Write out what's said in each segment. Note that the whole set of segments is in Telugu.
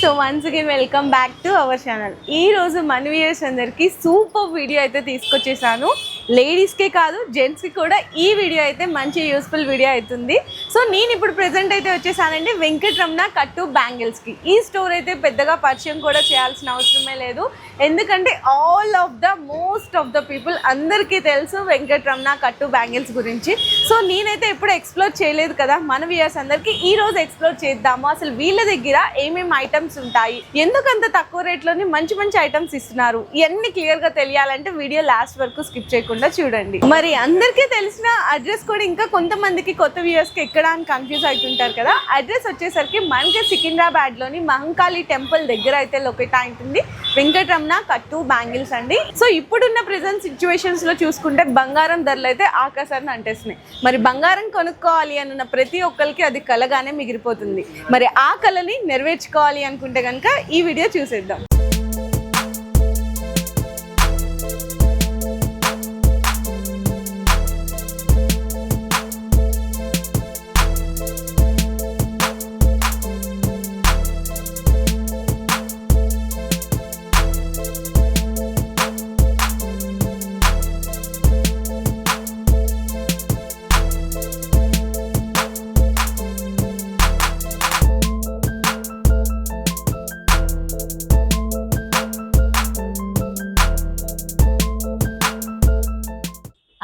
So once again welcome back to our channel. ఈ రోజు మన వ్యూయర్స్ అందరికి సూపర్ వీడియో అయితే తీసుకొచ్చేసాను. లేడీస్కే కాదు జెంట్స్కి కూడా ఈ వీడియో అయితే మంచి యూస్ఫుల్ వీడియో అవుతుంది. సో నేను ఇప్పుడు ప్రెజెంట్ అయితే వచ్చేసానండి వెంకటరమణ కట్టు బ్యాంగిల్స్కి. ఈ స్టోర్ అయితే పెద్దగా పరిచయం కూడా చేయాల్సిన అవసరమే లేదు, ఎందుకంటే all of the most of the people అందరికీ తెలుసు వెంకటరమణ కట్టు బ్యాంగిల్స్ గురించి. సో నేనైతే ఎప్పుడు ఎక్స్ప్లోర్ చేయలేదు కదా, మన వ్యూయర్స్ అందరికీ ఈ రోజు ఎక్స్ప్లోర్ చేద్దాము. అసలు వీళ్ళ దగ్గర ఏమేమి ఐటమ్స్ ఉంటాయి, ఎందుకంత తక్కువ రేట్లోని మంచి మంచి ఐటమ్స్ ఇస్తున్నారు, ఇవన్నీ క్లియర్గా తెలియాలంటే వీడియో లాస్ట్ వరకు స్కిప్ చేయకుండా చూడండి. మరి అందరికీ తెలిసిన అడ్రస్ కూడా ఇంకా కొంతమందికి కొత్త వ్యూయర్స్కి ఎక్కడ అని కన్ఫ్యూజ్ అవుతుంటారు కదా. అడ్రస్ వచ్చేసరికి మనకి సికింద్రాబాద్లోని మహంకాళి టెంపుల్ దగ్గర అయితే లొకేట్ అవుతుంది వెంకటరమణ కట్టు బ్యాంగిల్స్ అండి. సో ఇప్పుడున్న ప్రెజెంట్ సిచ్యువేషన్స్లో చూసుకుంటే బంగారం ధరలు అయితే ఆకాశాన్ని అంటేస్తున్నాయి. మరి బంగారం కొనుక్కోవాలి అన్న ప్రతి ఒక్కరికి అది కలగానే మిగిలిపోతుంది. మరి ఆ కళని నెరవేర్చుకోవాలి అనుకుంటే కనుక ఈ వీడియో చూసేద్దాం.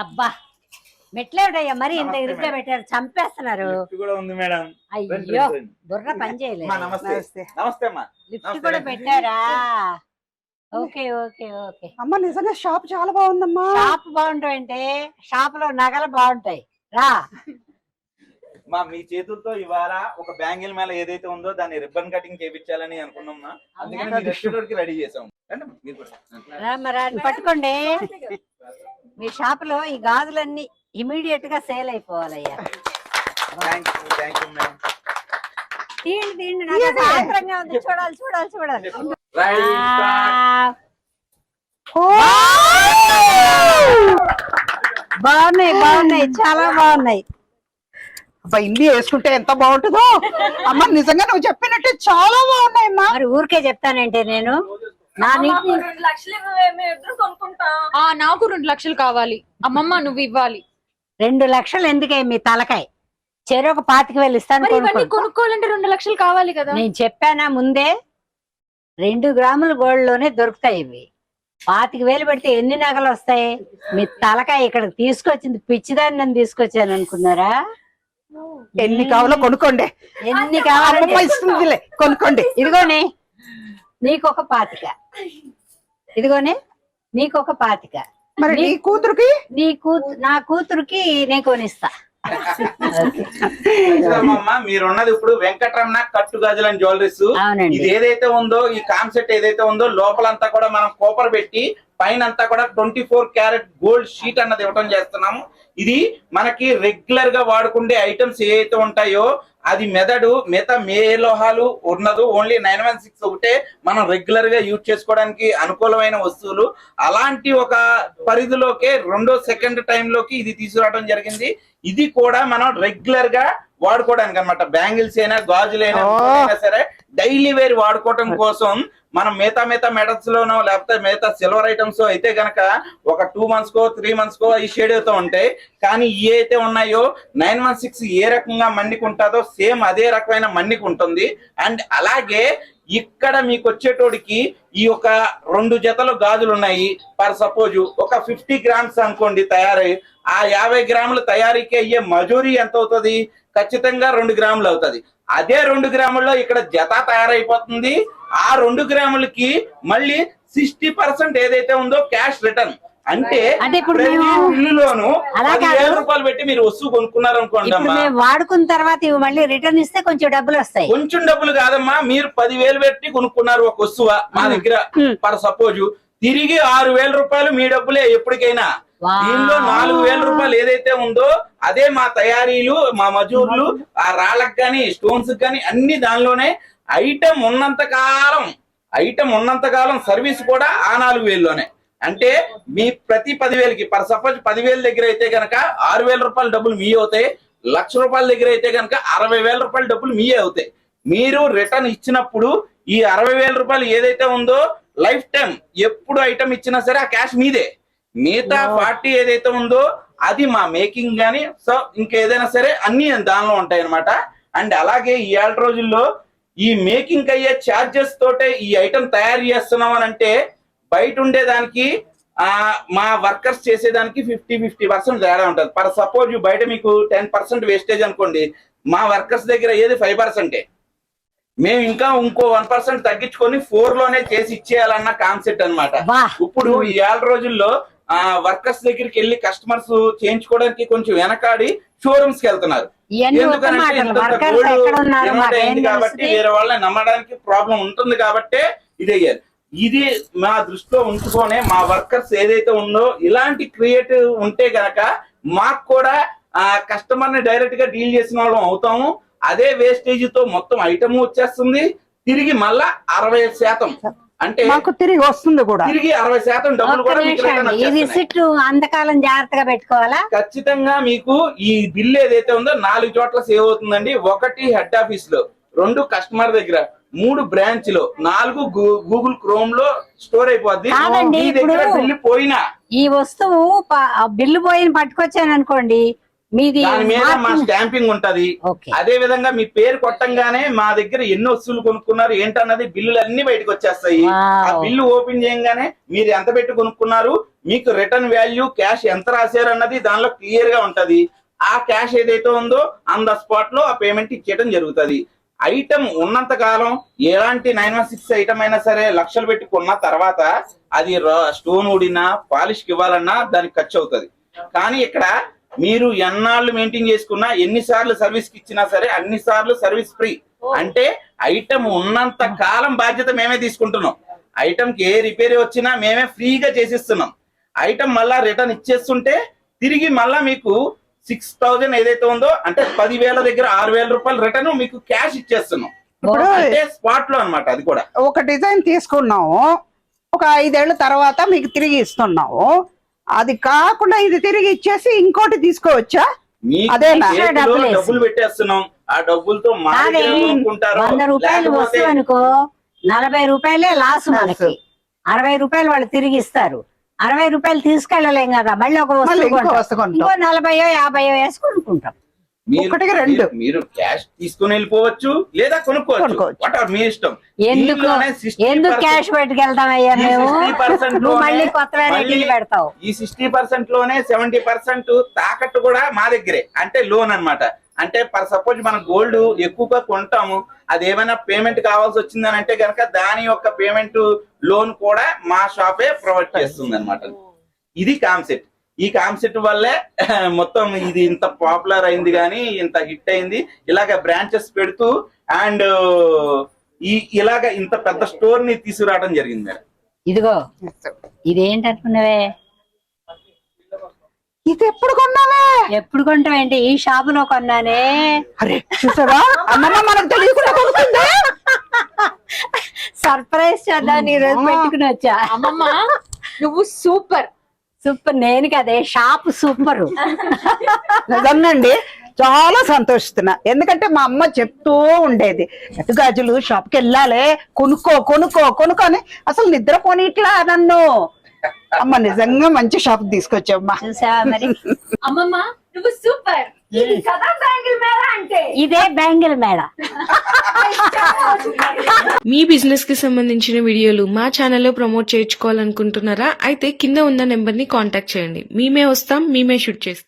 అబ్బా మెట్లేడయ్యా, మరి ఇంత ఇరుగ్గా పెట్టారు, చంపేస్తున్నారు. అయ్యో బుర్ర పని చేయలేదు. లిఫ్ట్ కూడా పెట్టారా? ఓకే ఓకే ఓకే అమ్మ, నిజంగా షాప్ చాలా బాగుందమ్మా. షాప్ బాగుంటాయంటే షాప్ లో నగలు బాగుంటాయి. రా మీ చేతులతో ఇవాళ ఒక బ్యాంగిల్ మేళ ఏదైతే ఉందో దాన్ని రిబ్బన్ కటింగ్ చేయించాలని అనుకున్నాం. అందుకని రెస్టారెంట్ కి రెడీ చేసాం. పట్టుకోండి. మీ షాప్ లో ఈ గాజులన్నీ ఇమీడియట్ గా సేల్ అయిపోవాలయ్యా. తీయండి తీయండి, నాకు ఆత్రంగా ఉంది. చూడాలి చూడాలి చూడాలి. బాగున్నాయి బాగున్నాయి, చాలా బాగున్నాయి. అబ్బా, ఇల్లు వేసుకుంటే ఎంత బాగుంటుందో. అమ్మ నిజంగా నువ్వు చెప్పినట్టే చాలా బాగున్నాయి అమ్మా. మరి ఊరికే చెప్తానంటే నేను నాకు 2 లక్షలు కావాలి. అమ్మమ్మ నువ్వు ఇవ్వాలి. 2 లక్షలు ఎందుకే మీ తలకాయ? చెరొక 25,000 ఇస్తాను. కొనుక్కోవాలంటే 2 లక్షలు కావాలి కదా. నేను చెప్పానా ముందే, 2 గ్రాముల గోల్డ్ లోనే దొరుకుతాయి ఇవి. 25,000 పెడితే ఎన్ని నగలు వస్తాయి? మీ తలకాయ ఇక్కడికి తీసుకొచ్చింది పిచ్చిదాన్ని నన్ను తీసుకొచ్చాను అనుకున్నారా? ఎన్ని కావాలో కొనుక్కోండి. ఎన్ని కావాలంటే కొనుక్కోండి. ఇదిగోనే నీకొక 25. ఇదిగోనే నీకొక 25. మరి నీ కూతురుకి? నా కూతురుకి నేను కొనిస్తా. మీరున్నది ఇప్పుడు వెంకటరమణ కట్టు గాజులు అండ్ జ్యువెలరీస్. ఇది ఏదైతే ఉందో, ఈ కాన్సెప్ట్ ఏదైతే ఉందో, లోపలంతా కూడా మనం కోపర్ పెట్టి పైన అంతా కూడా 24 క్యారెట్ గోల్డ్ షీట్ అన్నది ఇవ్వడం చేస్తున్నాము. ఇది మనకి రెగ్యులర్ గా వాడుకుండే ఐటమ్స్ ఏవైతే ఉంటాయో అది మిగతా లోహాలు ఉన్నదు. ఓన్లీ 916 ఒకటే మనం రెగ్యులర్ గా యూజ్ చేసుకోవడానికి అనుకూలమైన వస్తువులు. అలాంటి ఒక పరిధిలోకే సెకండ్ టైంలోకి ఇది తీసుకురావడం జరిగింది. ఇది కూడా మనం రెగ్యులర్ గా వాడుకోవడానికి అన్నమాట. బ్యాంగిల్స్ అయినా గాజులైనా సరే డైలీ వేర్ వాడుకోవడం కోసం మనం మిగతా మెటల్స్ లోనో లేకపోతే మిగతా సిల్వర్ ఐటమ్స్ అయితే గనక ఒక 2 months కో 3 months కో ఈ షేడ్ అవుతూ ఉంటాయి. కానీ ఈ అయితే ఉన్నాయో 916 ఏ రకంగా మన్నిక ఉంటుందో సేమ్ అదే రకమైన మన్నిక ఉంటుంది. అండ్ అలాగే ఇక్కడ మీకు వచ్చేటోడికి ఈ ఒక 2 జతలు గాజులు ఉన్నాయి. పర్ సపోజ్ ఒక 50 grams అనుకోండి తయారై, ఆ 50 గ్రాముల తయారీకి అయ్యే మజూరీ ఎంత అవుతుంది? ఖచ్చితంగా 2 గ్రాములు అవుతుంది. అదే 2 గ్రాముల్లో ఇక్కడ జత తయారైపోతుంది. ఆ 2 గ్రాములకి మళ్ళీ 60% ఏదైతే ఉందో క్యాష్ రిటర్న్. అంటే ఇల్లులోను 10,000 రూపాయలు పెట్టి మీరు వస్తువు కొనుక్కున్నారు అనుకోండి అమ్మా, వాడుకున్న తర్వాత ఇవి మళ్ళీ రిటర్న్ ఇస్తే కొంచెం డబ్బులు వస్తాయి. కొంచెం డబ్బులు కాదమ్మా, మీరు 10,000 పెట్టి కొనుక్కున్నారు ఒక వస్తువు మా దగ్గర పర్ సపోజ్, తిరిగి 6,000 రూపాయలు మీ డబ్బులే ఎప్పటికైనా. దీనిలో 4,000 రూపాయలు ఏదైతే ఉందో అదే మా తయారీలు, మా మజూర్లు, ఆ రాళ్ళకి కానీ స్టోన్స్ కానీ అన్ని దానిలోనే. ఐటమ్ ఉన్నంత కాలం సర్వీస్ కూడా ఆ 4,000లోనే. అంటే మీ ప్రతి 10,000కి పర్ సపోజ్ 10,000 దగ్గర అయితే గనక 6,000 రూపాయల డబ్బులు మీ అవుతాయి. 1,00,000 రూపాయల దగ్గర అయితే గనక 60,000 రూపాయల డబ్బులు మీయే అవుతాయి. మీరు రిటర్న్ ఇచ్చినప్పుడు ఈ 60,000 రూపాయలు ఏదైతే ఉందో లైఫ్ టైం ఎప్పుడు ఐటమ్ ఇచ్చినా సరే ఆ క్యాష్ మీదే. మిగతా 40 ఏదైతే ఉందో అది మా మేకింగ్ గానీ సో ఇంకేదైనా సరే అన్ని దానిలో ఉంటాయి అనమాట. అండ్ అలాగే ఈ 7 రోజుల్లో ఈ మేకింగ్ అయ్యే ఛార్జెస్ తోటే ఈ ఐటమ్ తయారు చేస్తున్నాం అని అంటే బయట ఉండేదానికి మా వర్కర్స్ చేసేదానికి 50% తేడా ఉంటుంది. ఫర్ సపోజ్ బయట మీకు 10% వేస్టేజ్ అనుకోండి, మా వర్కర్స్ దగ్గర ఏది 5%. మేము ఇంకా ఇంకో 1% తగ్గించుకొని 4 లోనే చేసి ఇచ్చేయాలన్న కాన్సెప్ట్ అన్నమాట. ఇప్పుడు ఈ 7 రోజుల్లో వర్కర్స్ దగ్గరికి వెళ్ళి కస్టమర్స్ చేయించుకోవడానికి కొంచెం వెనకాడి షోరూమ్స్ కి వెళ్తున్నారు. ఎందుకంటే కాబట్టి వేరే వాళ్ళని నమ్మడానికి ప్రాబ్లం ఉంటుంది కాబట్టి ఇది అయ్యారు. ఇది మా దృష్టిలో ఉంచుకొనే మా వర్కర్స్ ఏదైతే ఉందో ఇలాంటి క్రియేటివ్ ఉంటే గనక మాకు కూడా కస్టమర్ ని డైరెక్ట్ గా డీల్ చేసిన వాళ్ళం అవుతాము. అదే వేస్టేజ్ తో మొత్తం ఐటమ్ వచ్చేస్తుంది. తిరిగి మళ్ళా 60% అంటే మాకు తిరిగి వస్తుంది కూడా. తిరిగి 60% డబ్బులు కూడా మీకు రిటర్న్ వచ్చేస్తాయి. అంతకాలం జాగ్రత్తగా పెట్టుకోవాలా? ఖచ్చితంగా మీకు ఈ బిల్ ఏదైతే ఉందో 4 చోట్ల సేవ్ అవుతుందండి. 1 హెడ్ ఆఫీస్ లో, 2 కస్టమర్ దగ్గర, 3 బ్రాంచ్ లో, 4 గూగుల్ క్రోమ్ లో స్టోర్ అయిపోద్ది. మీ దగ్గర బిల్లు పోయినా ఈ వస్తువు బిల్లు పోయిన పట్టుకొచ్చాను అనుకోండి, మీది దాని మీద మా స్టాంపింగ్ ఉంటది. అదే విధంగా మీ పేరు కొట్టంగానే మా దగ్గర ఎన్ని వస్తువులు కొనుక్కున్నారు ఏంటన్నది బిల్లులు అన్ని బయటకు వచ్చేస్తాయి. ఆ బిల్లు ఓపెన్ చేయగానే మీరు ఎంత పెట్టి కొనుక్కున్నారు, మీకు రిటర్న్ వాల్యూ క్యాష్ ఎంత రాశారు అన్నది దానిలో క్లియర్ గా ఉంటది. ఆ క్యాష్ ఏదైతే ఉందో ఆన్ ద స్పాట్ లో ఆ పేమెంట్ ఇచ్చేయడం జరుగుతుంది. ఐటమ్ ఉన్నంత కాలం ఎలాంటి 916 ఐటమ్ అయినా సరే లక్షలు పెట్టి కొన్న తర్వాత అది స్టోన్ ఊడినా పాలిష్ కి ఇవ్వాలన్నా దానికి ఖర్చు అవుతుంది. కానీ ఇక్కడ మీరు ఎన్నాళ్ళు మెయింటైన్ చేసుకున్నా, ఎన్నిసార్లు సర్వీస్ కి ఇచ్చినా సరే అన్ని సార్లు సర్వీస్ ఫ్రీ. అంటే ఐటమ్ ఉన్నంత కాలం బాధ్యత మేమే తీసుకుంటున్నాం. ఐటమ్ కి ఏ రిపేర్ వచ్చినా మేమే ఫ్రీగా చేసిస్తున్నాం. ఐటమ్ మళ్ళా రిటర్న్ ఇచ్చేస్తుంటే తిరిగి మళ్ళా మీకు 6,000 ఏదైతే ఉందో అంటే 10,000 దగ్గర 6,000 రూపాయలు రిటర్న్ మీకు క్యాష్ ఇచ్చేస్తున్నాం. అంటే స్పాట్ లో అన్నమాట. అది కూడా ఒక డిజైన్ తీసుకున్నాము, ఒక 5 ఏళ్ల తర్వాత మీకు తిరిగి ఇస్తున్నాము. అది కాకుండా ఇది తిరిగి ఇచ్చేసి ఇంకోటి తీసుకోవచ్చా? అదేనా? డబ్బులు పెట్టేస్తున్నాం. ఆ డబ్బులతో 100 రూపాయలు వస్తువు అనుకో, 40 రూపాయలే లాస్ మనకి. 60 రూపాయలు వాళ్ళు తిరిగి ఇస్తారు. 60 రూపాయలు తీసుకెళ్ళలేం కదా, మళ్ళీ ఒక వస్తువు ఇంకో 40 50 వేసి కొనుక్కుంటాం. మీరు క్యాష్ తీసుకుని వెళ్ళిపోవచ్చు లేదా కొనుక్కోవచ్చు, మీ ఇష్టం. ఎందుకు క్యాష్ పెట్టుకెళ్తామయ్యా మేము? మళ్ళీ కొత్త పెడతావు. ఈ 60% లోనే 70% తాకట్టు కూడా మా దగ్గరే, అంటే లోన్ అన్నమాట. అంటే ఫర్ సపోజ్ మనం గోల్డ్ ఎక్కువగా కొంటాము, అది ఏమైనా పేమెంట్ కావాల్సి వచ్చిందని అంటే కనుక దాని యొక్క పేమెంట్ లోన్ కూడా మా షాపే ప్రొవైడ్ చేస్తుంది అన్నమాట. ఇది కాన్సెప్ట్. ఈ కాన్సెప్ట్ వల్లే మొత్తం ఇది ఇంత పాపులర్ అయింది, కానీ ఇంత హిట్ అయింది. ఇలాగ బ్రాంచెస్ పెడుతూ అండ్ ఇలాగ ఇంత పెద్ద స్టోర్ ని తీసుకురావడం జరిగింది మేడం. ఇదిగో ఇదేంటనుకున్నావే? ఇది ఎప్పుడు కొన్నావే? ఎప్పుడు కొంటావేంటి? ఈ షాపు లో కొన్నానే. అరే చూసావా, అమ్మమ్మ మనకు తెలియకుండా కొనుక్కుందా? సర్ప్రైజ్ చేద్దాం ఈ రోజు పెట్టుకుని వచ్చా. అమ్మమ్మ నువ్వు సూపర్. నేను కదే షాప్ సూపర్. నిజంగాండి చాలా సంతోషిస్తున్నా. ఎందుకంటే మా అమ్మ చెప్తూ ఉండేది, ఎటు గాజులు షాప్ కి వెళ్ళాలి, కొనుక్కో కొనుక్కో కొనుక్కో అని. అసలు నిద్రపోని ఇట్లా నన్ను. అమ్మ నిజంగా మంచి షాప్ తీసుకొచ్చామ్మా. చూసావా మరి? అమ్మమ్మ నువ్వు సూపర్. ఇదే బ్యాంగిల్ మేడ. మీ బిజినెస్ కి సంబంధించిన వీడియోలు మా ఛానల్లో ప్రమోట్ చేయించుకోవాలనుకుంటున్నారా? అయితే కింద ఉన్న నెంబర్ ని కాంటాక్ట్ చేయండి. మేమే వస్తాం, మేమే షూట్ చేస్తాం.